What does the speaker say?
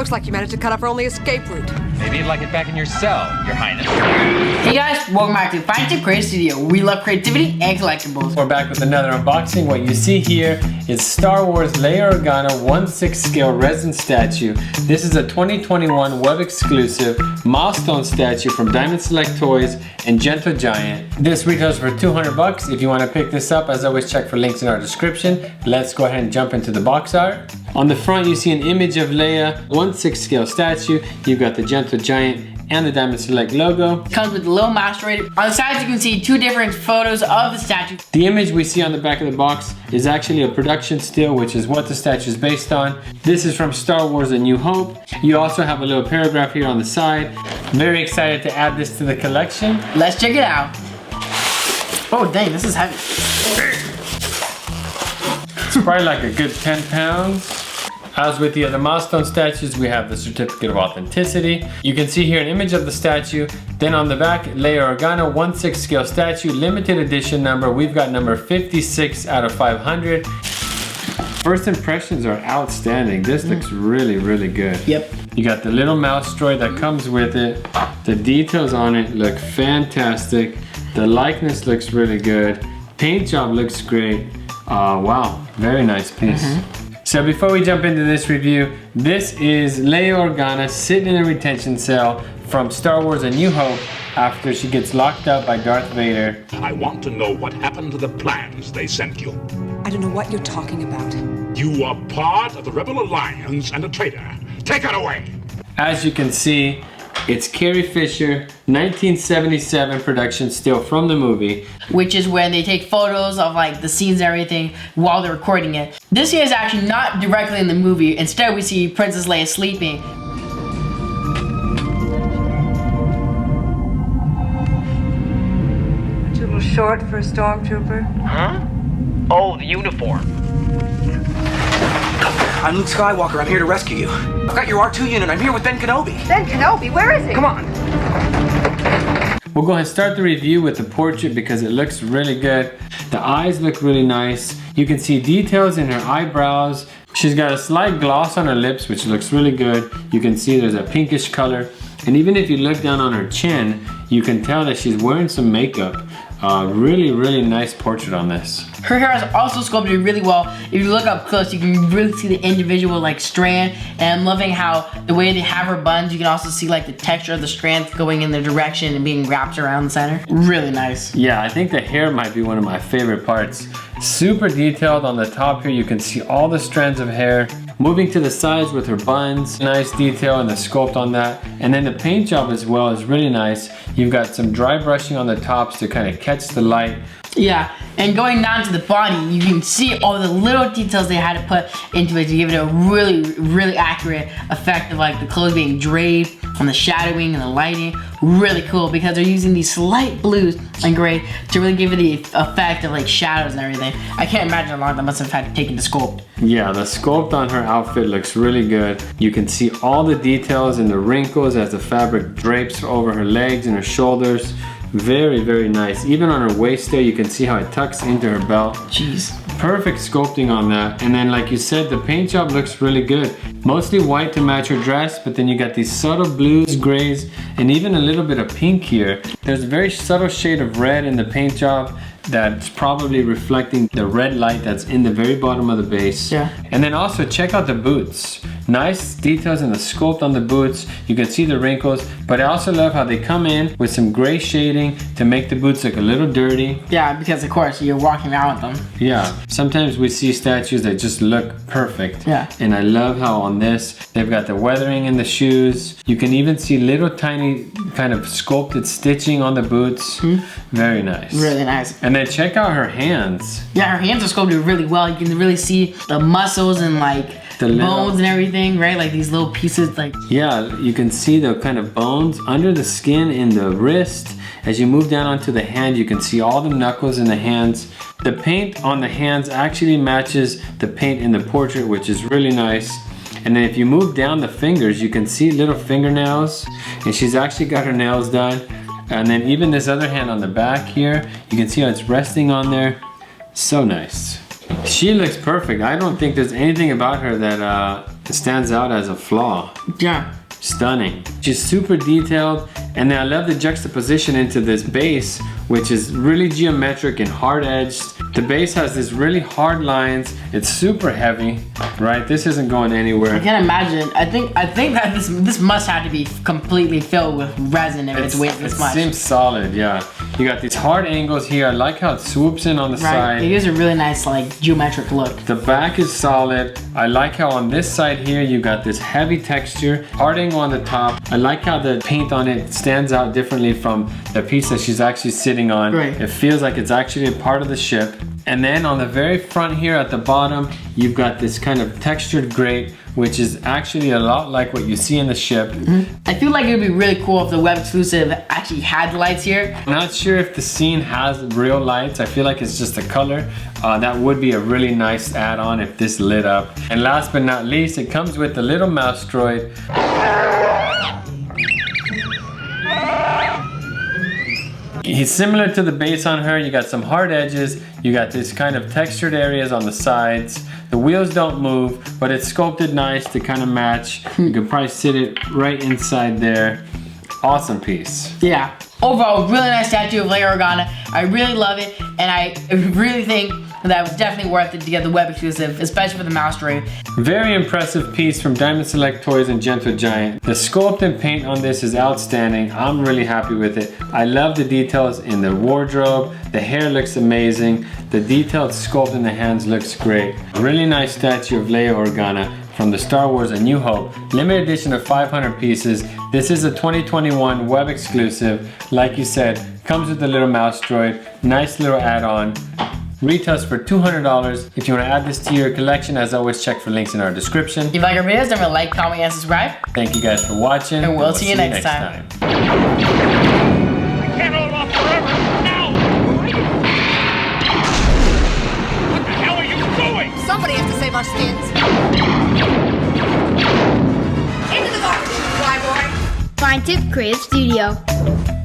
Looks like you managed to cut off her only escape route. Maybe you'd like it back in your cell, Your Highness. Hey guys, welcome back to Find Create Studio. We love creativity and collectibles. We're back with another unboxing. What you see here is Star Wars Leia Organa 1/6 scale resin statue. This is a 2021 web exclusive milestone statue from Diamond Select Toys and Gentle Giant. This retails for 200 bucks. If you want to pick this up, as always, check for links in our description. Let's go ahead and jump into the box art. On the front, you see an image of Leia 1/6 scale statue. You've got the Gentle Giant and the Diamond Select logo. It comes with the little master rated. On the sides you can see two different photos of the statue. The image we see on the back of the box is actually a production still, which is what the statue is based on. This is from Star Wars A New Hope. You also have a little paragraph here on the side. Very excited to add this to the collection. Let's check it out. Oh dang, this is heavy. It's probably like a good 10 pounds. As with the other milestone statues, we have the certificate of authenticity. You can see here an image of the statue. Then on the back, Leia Organa 1/6 scale statue, limited edition number. We've got number 56 out of 500. First impressions are outstanding. This looks really, really good. Yep. You got the little mouse droid that comes with it. The details on it look fantastic. The likeness looks really good. Paint job looks great. Wow, very nice piece. So before we jump into this review, this is Leia Organa sitting in a retention cell from Star Wars A New Hope after she gets locked up by Darth Vader. I want to know what happened to the plans they sent you. I don't know what you're talking about. You are part of the Rebel Alliance and a traitor. Take it away! As you can see, it's Carrie Fisher, 1977 production still from the movie. Which is when they take photos of like the scenes and everything while they're recording it. This here is actually not directly in the movie. Instead we see Princess Leia sleeping. Aren't you a little short for a stormtrooper? Huh? Oh, the uniform. I'm Luke Skywalker. I'm here to rescue you. I've got your R2 unit. I'm here with Ben Kenobi. Ben Kenobi, where is he? Come on. We'll go ahead and start the review with the portrait because it looks really good. The eyes look really nice. You can see details in her eyebrows. She's got a slight gloss on her lips, which looks really good. You can see there's a pinkish color. And even if you look down on her chin, you can tell that she's wearing some makeup. Really, really nice portrait on this. Her hair is also sculpted really well. If you look up close, you can really see the individual like strand. And I'm loving how the way they have her buns, you can also see like the texture of the strands going in the direction and being wrapped around the center. Really nice. Yeah, I think the hair might be one of my favorite parts. Super detailed on the top here. You can see all the strands of hair. Moving to the sides with her buns, nice detail and the sculpt on that. And then the paint job as well is really nice. You've got some dry brushing on the tops to kind of catch the light. Yeah, and going down to the body, you can see all the little details they had to put into it to give it a really, really accurate effect of like the clothes being draped and the shadowing and the lighting. Really cool because they're using these slight blues and gray to really give it the effect of like shadows and everything. I can't imagine how long that must have had to take to sculpt. Yeah, the sculpt on her outfit looks really good. You can see all the details and the wrinkles as the fabric drapes over her legs and her shoulders. Very, very nice. Even on her waist there, you can see how it tucks into her belt. Jeez. Perfect sculpting on that. And then like you said, the paint job looks really good. Mostly white to match her dress, but then you got these subtle blues, grays, and even a little bit of pink here. There's a very subtle shade of red in the paint job that's probably reflecting the red light that's in the very bottom of the base. Yeah. And then also check out the boots. Nice details in the sculpt on the boots. You can see the wrinkles, but I also love how they come in with some gray shading to make the boots look a little dirty. Yeah, because of course you're walking around with them. Yeah, sometimes we see statues that just look perfect. Yeah. And I love how on this, they've got the weathering in the shoes. You can even see little tiny kind of sculpted stitching on the boots. Very nice. Really nice. And then check out her hands. Yeah, her hands are sculpted really well. You can really see the muscles and like the bones and everything, right? Like these little pieces, like. Yeah, you can see the kind of bones under the skin in the wrist. As you move down onto the hand, you can see all the knuckles in the hands. The paint on the hands actually matches the paint in the portrait, which is really nice. And then if you move down the fingers, you can see little fingernails. And she's actually got her nails done. And then even this other hand on the back here, you can see how it's resting on there. So nice. She looks perfect. I don't think there's anything about her that It stands out as a flaw. Yeah. Stunning. She's super detailed, and then I love the juxtaposition into this base, which is really geometric and hard edged. The base has this really hard lines. It's super heavy, right? This isn't going anywhere. I can't imagine. I think that this must have to be completely filled with resin if it's weighs this much. It seems solid, yeah. You got these hard angles here. I like how it swoops in on the side. It gives a really nice like geometric look. The back is solid. I like how on this side here you got this heavy texture, hard angle on the top. I like how the paint on it stands out differently from the piece that she's actually sitting on. Right. It feels like it's actually a part of the ship. And then on the very front here at the bottom, you've got this kind of textured grate, which is actually a lot like what you see in the ship. I feel like it would be really cool if the web exclusive actually had the lights here. I'm not sure if the scene has real lights. I feel like it's just a color. That would be a really nice add-on if this lit up. And last but not least, it comes with the little mouse droid. He's similar to the base on her. You got some hard edges. You got this kind of textured areas on the sides. The wheels don't move, but it's sculpted nice to kind of match. You could probably sit it right inside there. Awesome piece. Yeah. Overall, really nice statue of Leia Organa. I really love it, and I really think that it was definitely worth it to get the web exclusive, especially for the mouse droid. Very impressive piece from Diamond Select Toys and Gentle Giant. The sculpt and paint on this is outstanding. I'm really happy with it. I love the details in the wardrobe. The hair looks amazing. The detailed sculpt in the hands looks great. A really nice statue of Leia Organa from the Star Wars A New Hope. Limited edition of 500 pieces. This is a 2021 web exclusive. Like you said, comes with the little mouse droid. Nice little add-on. Retails for $200. If you want to add this to your collection, as always, check for links in our description. If you like our videos, then like, comment, and subscribe. Thank you guys for watching. And we'll see you next time. I can't hold off forever. Now! What the hell are you doing? Somebody has to save our skins. Into the garbage, flyboy. Fine Tip Creative Studio.